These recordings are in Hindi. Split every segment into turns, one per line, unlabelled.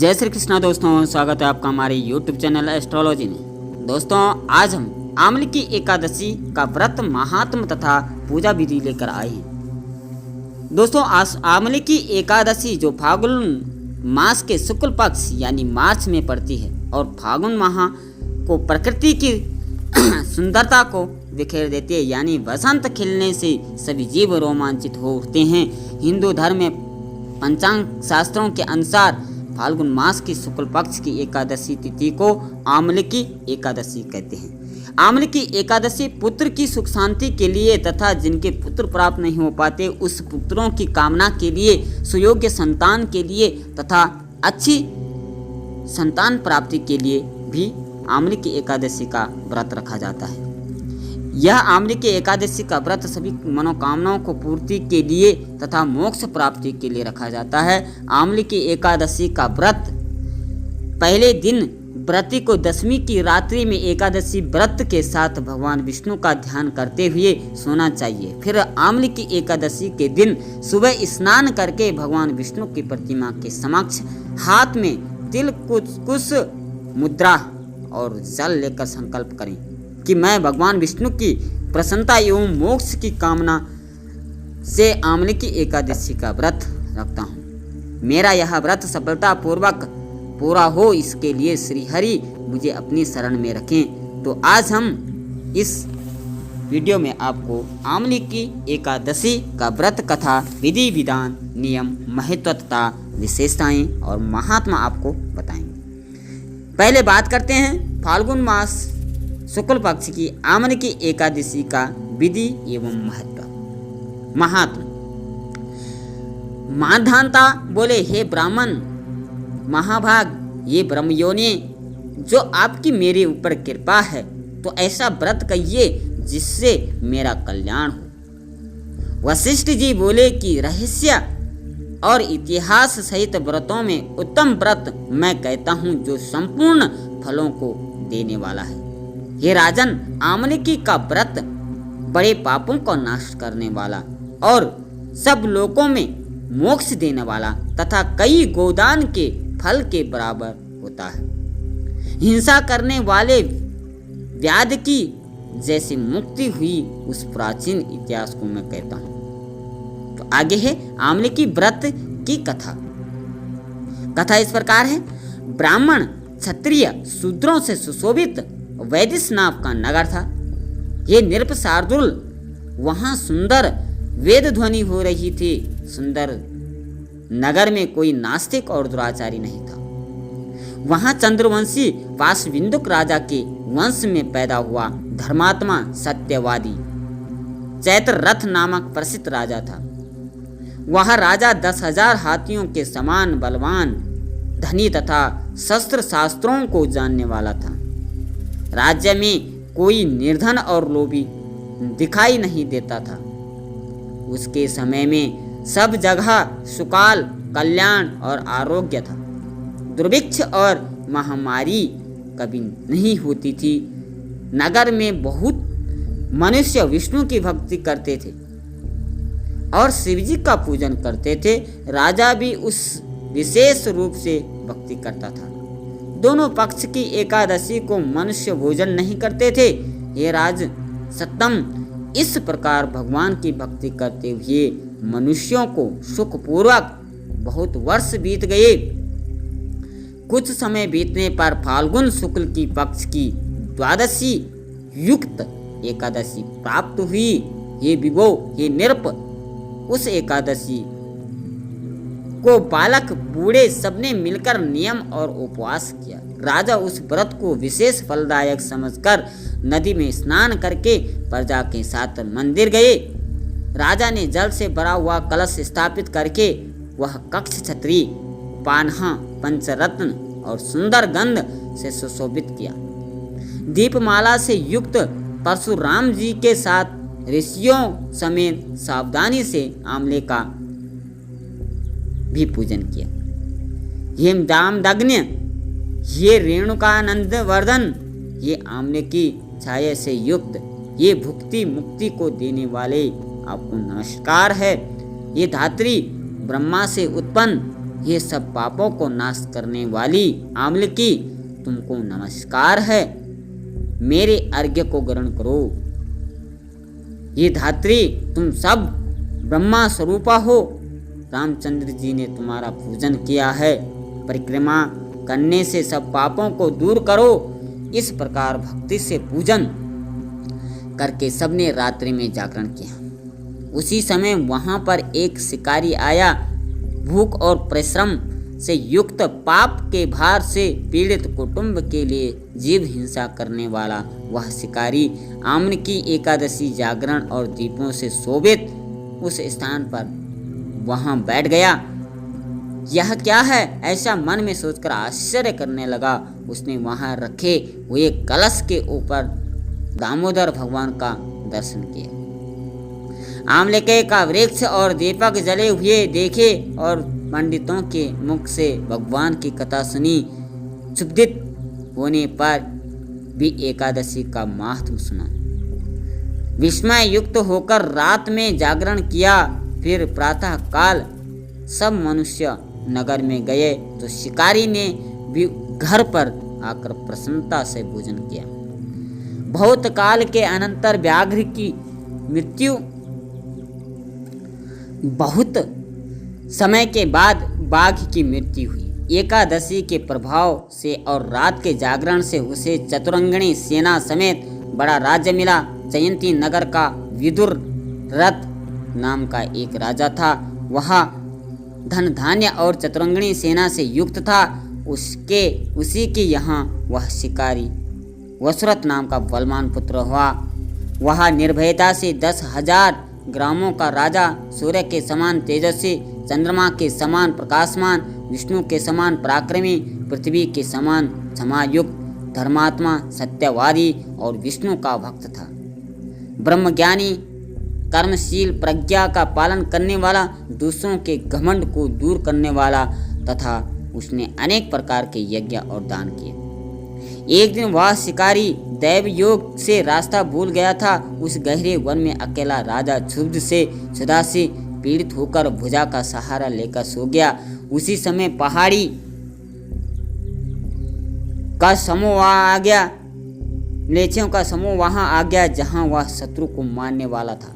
जय श्री कृष्णा दोस्तों, स्वागत है आपका हमारे YouTube चैनल एस्ट्रोलॉजी में। दोस्तों, आज हम आमले की एकादशी का व्रत महात्म तथा पूजा विधि लेकर आए हैं। दोस्तों, आज आमले की एकादशी जो फाल्गुन मास के शुक्ल पक्ष यानी मार्च में पड़ती है और फाल्गुन माह को प्रकृति की सुंदरता को बिखेर देती है, यानी बसंत खिलने से सभी जीव रोमांचित हो उठते हैं। हिंदू धर्म में पंचांग शास्त्रों के अनुसार फाल्गुन मास की शुक्ल पक्ष की एकादशी तिथि को आमले की एकादशी कहते हैं। आमले की एकादशी पुत्र की सुख शांति के लिए तथा जिनके पुत्र प्राप्त नहीं हो पाते उस पुत्रों की कामना के लिए, सुयोग्य संतान के लिए तथा अच्छी संतान प्राप्ति के लिए भी आमले की एकादशी का व्रत रखा जाता है। यह आमले की एकादशी का व्रत सभी मनोकामनाओं को पूर्ति के लिए तथा मोक्ष प्राप्ति के लिए रखा जाता है। आमले की एकादशी का व्रत पहले दिन व्रती को दशमी की रात्रि में एकादशी व्रत के साथ भगवान विष्णु का ध्यान करते हुए सोना चाहिए। फिर आमले की एकादशी के दिन सुबह स्नान करके भगवान विष्णु की प्रतिमा के समक्ष हाथ में तिल कुश मुद्रा और जल लेकर संकल्प करें कि मैं भगवान विष्णु की प्रसन्नता एवं मोक्ष की कामना से आमले की एकादशी का व्रत रखता हूँ। मेरा यह व्रत सफलता पूर्वक पूरा हो, इसके लिए श्री हरि मुझे अपनी शरण में रखें। तो आज हम इस वीडियो में आपको आमले की एकादशी का व्रत कथा, विधि विधान, नियम, महत्व तथा विशेषताएं और महात्मा आपको बताएंगे। पहले बात करते हैं फाल्गुन मास शुक्ल पक्ष की आमले की एकादशी का विधि एवं महत्व। महात्मा माधानता बोले, हे ब्राह्मण महाभाग, ये ब्रह्मयोनि, जो आपकी मेरे ऊपर कृपा है तो ऐसा व्रत कहिए जिससे मेरा कल्याण हो। वशिष्ठ जी बोले कि रहस्य और इतिहास सहित व्रतों में उत्तम व्रत मैं कहता हूँ जो संपूर्ण फलों को देने वाला है। हे राजन, आमले की का व्रत बड़े पापों को नाश करने वाला और सब लोगों में मोक्ष देने वाला तथा कई गोदान के फल के बराबर होता है। हिंसा करने वाले व्याध की जैसी मुक्ति हुई उस प्राचीन इतिहास को मैं कहता हूँ। तो आगे है आमले की व्रत की कथा। कथा इस प्रकार है। ब्राह्मण, क्षत्रिय, शूद्रों से सुशोभित वैदिश नाम का नगर था। ये नृप शार्दुल, वहाँ सुंदर वेद ध्वनि हो रही थी। सुंदर नगर में कोई नास्तिक और दुराचारी नहीं था। वहाँ चंद्रवंशी वासविंदुक राजा के वंश में पैदा हुआ धर्मात्मा सत्यवादी चैत्र रथ नामक प्रसिद्ध राजा था। वह राजा 10,000 हाथियों के समान बलवान, धनी तथा शस्त्र शास्त्रों को जानने वाला था। राज्य में कोई निर्धन और लोभी दिखाई नहीं देता था। उसके समय में सब जगह सुकाल, कल्याण और आरोग्य था। दुर्भिक्ष और महामारी कभी नहीं होती थी। नगर में बहुत मनुष्य विष्णु की भक्ति करते थे और शिवजी का पूजन करते थे। राजा भी उस विशेष रूप से भक्ति करता था। दोनों पक्ष की एकादशी को मनुष्य भोजन नहीं करते थे। ये राज सत्तम, इस प्रकार भगवान की भक्ति करते हुए मनुष्यों को सुखपूर्वक बहुत वर्ष बीत गए। कुछ समय बीतने पर फाल्गुन शुक्ल की पक्ष की द्वादशी युक्त एकादशी प्राप्त हुई। ये विभो, ये नृप, उस एकादशी को बालक बूढ़े सबने मिलकर नियम और उपवास किया। राजा उस व्रत को विशेष फलदायक समझकर नदी में स्नान करके प्रजा के साथ मंदिर गए। राजा ने जल से भरा हुआ कलश स्थापित करके वह कक्ष छतरी, पान्हा, पंचरत्न और सुंदर गंध से सुशोभित किया। दीपमाला से युक्त परशुराम जी के साथ ऋषियों समेत सावधानी से आमले का भी पूजन किया। ये दामदग्न, ये रेणुकानंद वर्धन, ये आमले की छाया से युक्त, ये भुक्ति मुक्ति को देने वाले आपको नमस्कार है। ये धात्री ब्रह्मा से उत्पन्न ये सब पापों को नाश करने वाली आमलकी, तुमको नमस्कार है। मेरे अर्घ्य को ग्रहण करो। ये धात्री, तुम सब ब्रह्मा स्वरूपा हो। रामचंद्र जी ने तुम्हारा पूजन किया है। परिक्रमा करने से सब पापों को दूर करो। इस प्रकार भक्ति से पूजन करके सबने रात्रि में जागरण किया। उसी समय वहां पर एक शिकारी आया। भूख और परिश्रम से युक्त पाप के भार से पीड़ित कुटुंब के लिए जीव हिंसा करने वाला वह शिकारी आमनकी एकादशी जागरण और दीपों से शोभित उस स्थान पर वहां बैठ गया। यह क्या है, ऐसा मन में सोचकर आश्चर्य करने लगा। उसने वहां रखे हुए कलश के ऊपर दामोदर भगवान का दर्शन किया। आमलके का वृक्ष और दीपक जले हुए देखे और पंडितों के मुख से भगवान की कथा सुनी। क्षुब्धित होने पर भी एकादशी का महत्व सुना। विस्मय युक्त होकर रात में जागरण किया। फिर प्रातः काल सब मनुष्य नगर में गए तो शिकारी ने भी घर पर आकर प्रसन्नता से भोजन किया। बहुत काल के अनंतर व्याघ्र की मृत्यु, बहुत समय के बाद बाघ की मृत्यु हुई। एकादशी के प्रभाव से और रात के जागरण से उसे चतुरंगिणी सेना समेत बड़ा राज्य मिला। जयंती नगर का विदुर रथ नाम का एक राजा था। वह धन धान्य और चतुरंगिणी सेना से युक्त था। उसी के यहाँ वह शिकारी वसुरथ नाम का बलवान पुत्र हुआ। वह निर्भयता से 10,000 ग्रामों का राजा, सूर्य के समान तेजस्वी, चंद्रमा के समान प्रकाशमान, विष्णु के समान पराक्रमी, पृथ्वी के समान क्षमायुक्त, धर्मात्मा, सत्यवादी और विष्णु का भक्त था। ब्रह्मज्ञानी, कर्मशील, प्रज्ञा का पालन करने वाला, दूसरों के घमंड को दूर करने वाला तथा उसने अनेक प्रकार के यज्ञ और दान किए। एक दिन वह शिकारी दैव योग से रास्ता भूल गया था। उस गहरे वन में अकेला राजा क्षुब्ध से क्षुधा से पीड़ित होकर भुजा का सहारा लेकर सो गया। उसी समय पहाड़ी का समूह वहां आ गया। म्लेच्छों का समूह वहां आ गया जहां वह शत्रु को मारने वाला था।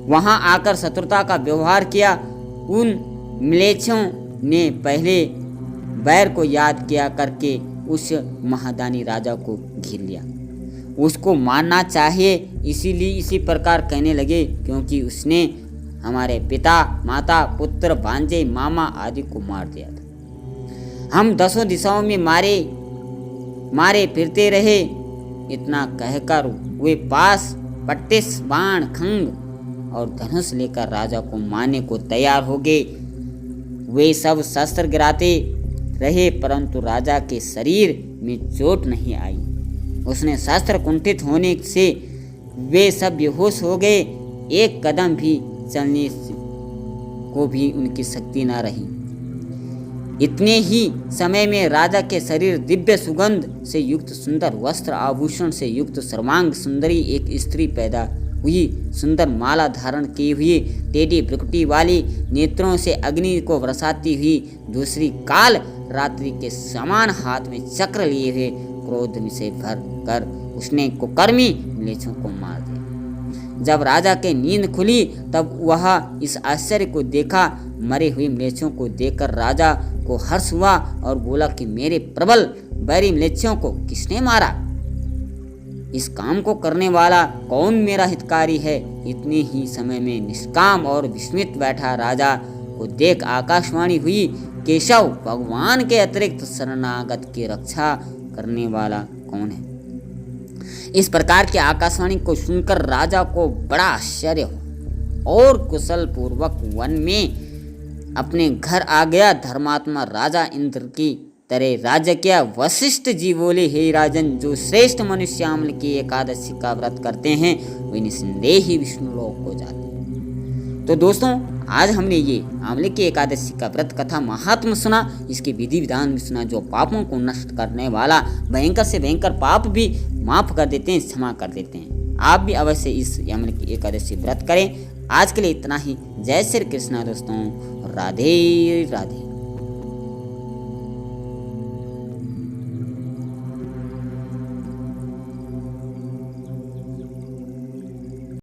वहां आकर शत्रुता का व्यवहार किया। उन म्लेच्छों ने पहले बैर को याद किया करके उस महादानी राजा को घेर लिया। उसको मारना चाहिए, इसीलिए इसी प्रकार कहने लगे क्योंकि उसने हमारे पिता, माता, पुत्र, भांजे, मामा आदि को मार दिया था। हम 10 दिशाओं में मारे फिरते रहे। इतना कहकर वे पास पट्टिस, बाण, खंग और धनुष लेकर राजा को मारने को तैयार हो गए। वे सब शस्त्र गिराते रहे परंतु राजा के शरीर में चोट नहीं आई। उसने शस्त्र कुंठित होने से वे सब बेहोश हो गए। एक कदम भी चलने को भी उनकी शक्ति न रही। इतने ही समय में राजा के शरीर दिव्य सुगंध से युक्त, सुंदर वस्त्र आभूषण से युक्त सर्वांग सुंदरी एक स्त्री पैदा हुई। सुंदर माला धारण की हुई, टेढ़ी भ्रुकुटी वाली, नेत्रों से अग्नि को बरसाती हुई, दूसरी काल रात्रि के समान हाथ में चक्र लिए हुए, क्रोध से भर कर उसने कुकर्मी म्लेच्छों को मार दिया। जब राजा के नींद खुली तब वह इस आश्चर्य को देखा। मरे हुए म्लेच्छों को देखकर राजा को हर्ष हुआ और बोला कि मेरे प्रबल बैरी म्लेच्छों को किसने मारा? इस काम को करने वाला कौन मेरा हितकारी है? इतने ही समय में निष्काम और विस्मित बैठा राजा को देख आकाशवाणी हुई, केशव, भगवान के अतिरिक्त शरणागत की रक्षा करने वाला कौन है? इस प्रकार की आकाशवाणी को सुनकर राजा को बड़ा आश्चर्य हुआ और कुशल पूर्वक वन में अपने घर आ गया। धर्मात्मा राजा इंद्र की तरह राज्य किया। वशिष्ठ जी बोले, हे राजन, जो श्रेष्ठ मनुष्य आमलकी एकादशी का व्रत करते हैं वे निसंदेह ही विष्णु लोक को जाते हैं। तो दोस्तों, आज हमने ये आमलकी एकादशी का व्रत कथा महात्म सुना, इसके विधि विधान भी सुना, जो पापों को नष्ट करने वाला, भयंकर से भयंकर पाप भी माफ कर देते हैं, क्षमा कर देते हैं। आप भी अवश्य इस आमलकी एकादशी व्रत करें। आज के लिए इतना ही। जय श्री कृष्णा दोस्तों। राधे राधे।